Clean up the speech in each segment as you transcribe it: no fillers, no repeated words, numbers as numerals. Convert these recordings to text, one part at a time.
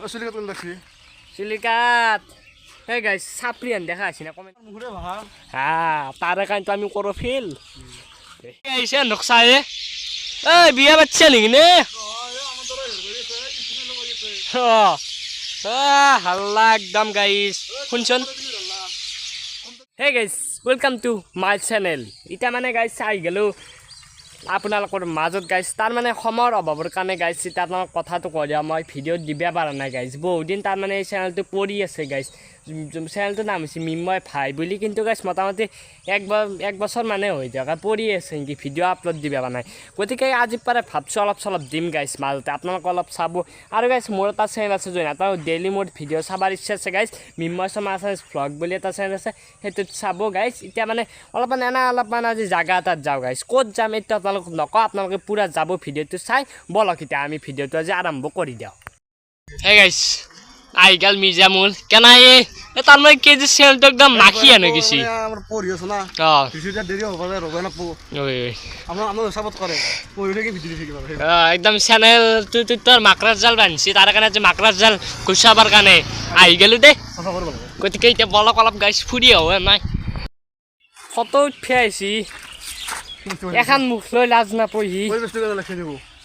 সিলিকাত কোন দেখছি সিলিকাত hey guys সাপ্রিয়ান দেখা আছে না কমেন্ট মুখে ভাঙা হ্যাঁ তার কারণ তো আমি করো ফেল এইসে নকশায়ে এই বিয়া বাচ্চা নাকি নে হাল্লা একদম গাইস শুনছন hey guys welcome to my channel এটা মানে গাইস আই গেলো আপোনালোকৰ মাজত গাইছ তাৰ মানে সময়ৰ অভাৱৰ কাৰণে গাইছ এতিয়া আপোনালোক কথাটো কৈ দিয়া মই ভিডিঅ'ত দিব পৰা নাই গাইছ বহুত দিন তাৰ মানে এই চেনেলটো পৰি আছে গাইছ চেনেলটোৰ নাম হৈছে মিময় ভাই বুলি কিন্তু গাইছ মোটামুটি এক বছৰ মানে হৈ যায় পৰি আছে নেকি ভিডিঅ' আপলোড দিব পৰা নাই গতিকে আজি পাৰে ভাবছোঁ অলপ চলপ দিম গাইছ মাজতে আপোনালোক অলপ চাব আৰু গাইছ মোৰ এটা চেনেল আছে যোন এটা ডেইলি মোৰ ভিডিঅ' চাবৰ ইচ্ছা আছে গাইছ মিময় শৰ্মা আছামিজ ভ্লগ বুলি এটা চেনেল আছে সেইটোত চাব গাইছ এতিয়া মানে অলপমান আজি জাগা এটাত যাওঁ গাইছ ক'ত যাম এতিয়া আপোনালোক নকওঁ আপোনালোকে পুৰা যাব ভিডিঅ'টো চাই বলক এতিয়া আমি ভিডিঅ'টো আজি আৰম্ভ কৰি দিওঁ হে গাইছ আই গেল মিজামুল কেনা এই তাৰ মানে কেজি চেলটো একদম মাখি আনে গেছি আমার পড়ি আছে না ভিডিওটা দেরি হবে না রবে না ওই আমরা সাপোর্ট করে পড়ি থেকে ভিডিও দেখি পাবে একদম চ্যানেল তুই তোর মাকড়ার জাল বানছি তার কারণে যে মাকড়ার জাল খুশাবার কারণে আই গেল দে সাফা করব গতিকে এটা বলক অলপ গাইছ ফুৰি আহো নাই ফটো উঠি আইছি এখন মুখ লৈ লাজ নাপহি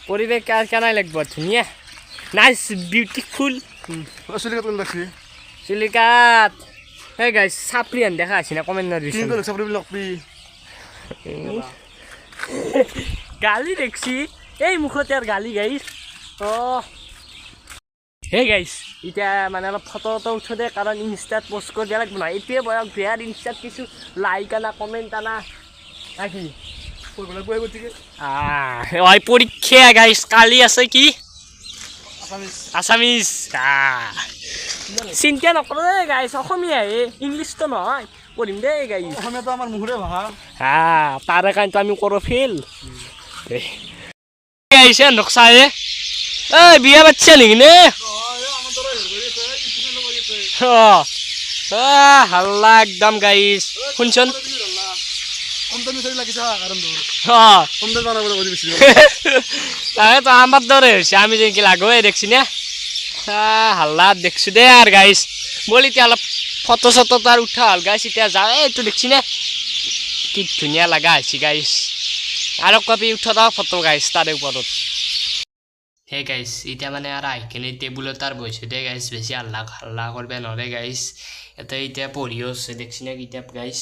পৰিৱেশ কেনাই লাগিব ধুনীয়া নাইচ বিউটিফুল সিলিকাত কোন দেখছি সিলিকাত হে গাইস সাপ্রিয়ান দেখা আছে না কমেন্ট না দিছি কিন্তু সাপ্রি লকপি গালি দেখছি এই মুখতে আর গালি গাইস ও হে গাইস এটা মানে অলপ ফটো উঠো দে কারণ ইনস্টাত পোস্ট করে দিয়া লাগবে না এতে বয়স বিয়ার ইনস্টাত কিছু লাইক আনা কমেন্ট আনা নাকি ওই পরীক্ষা গাইস কালি আছে কি আসামিজ চিন্তা নকৰে গাইছ অসমীয়া ইংলিছ তো নহয় পঢ়িম দেই গাইছ অসমীয়া তো আমার মুখে ভাঙা তার কারণ তো আমি করো ফেল গাইছে নকশায়ে এই বিয়া বাচ্চা নাকি নে হাল্লা একদম গাইছ শুনছন তাকে তো আমার দরে হয়েছে আমি যে কি লাগো দেখছি না হাল্লা দেখছি দে আর গাইস বলি অলপ ফটো চটো তো আর উঠা হল গাইস এতিয়া যাও এইটো দেখছি না কি ধুনীয়া লাগা হৈছে গাইস আৰু কপি উঠা দাও ফটো গাইস তাৰে ওপৰত হে গাইস এতিয়া মানে আর আইকিনে টেবুলত আর বইছে দে গাইস বেশি হাল্লা করবে নরে গাইস এটা এতিয়া পঢ়িও আছে দেখছি না কিতাপ গাইস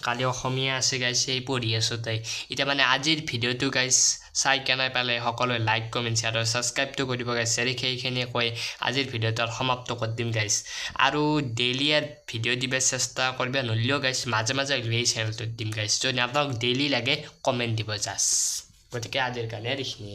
কালি অসমীয়া আছে গাইছ এই পঢ়ি আছো তাই এটা মানে আজিৰ ভিডিঅ'টো গাইছ চাই কেনাই পালে সকলোৱে লাইক কমেণ্ট শ্বেয়াৰ আৰু ছাবস্ক্ৰাইবটো কৰি দিব গাইছ আৰু সেইখিনিয়ে কৈ আজিৰ ভিডিঅ'টো সমাপ্ত কৰি দিম গাইছ আৰু ডেইলি আৰ ভিডিঅ' দিব চেষ্টা কৰিব নলিও গাইছ মাজে মাজে এই চেনেলটোত দিম গাইছ যদি আপোনাক ডেইলি লাগে কমেণ্ট দিব জাষ্ট গতিকে আজিৰ কাৰণে এইখিনি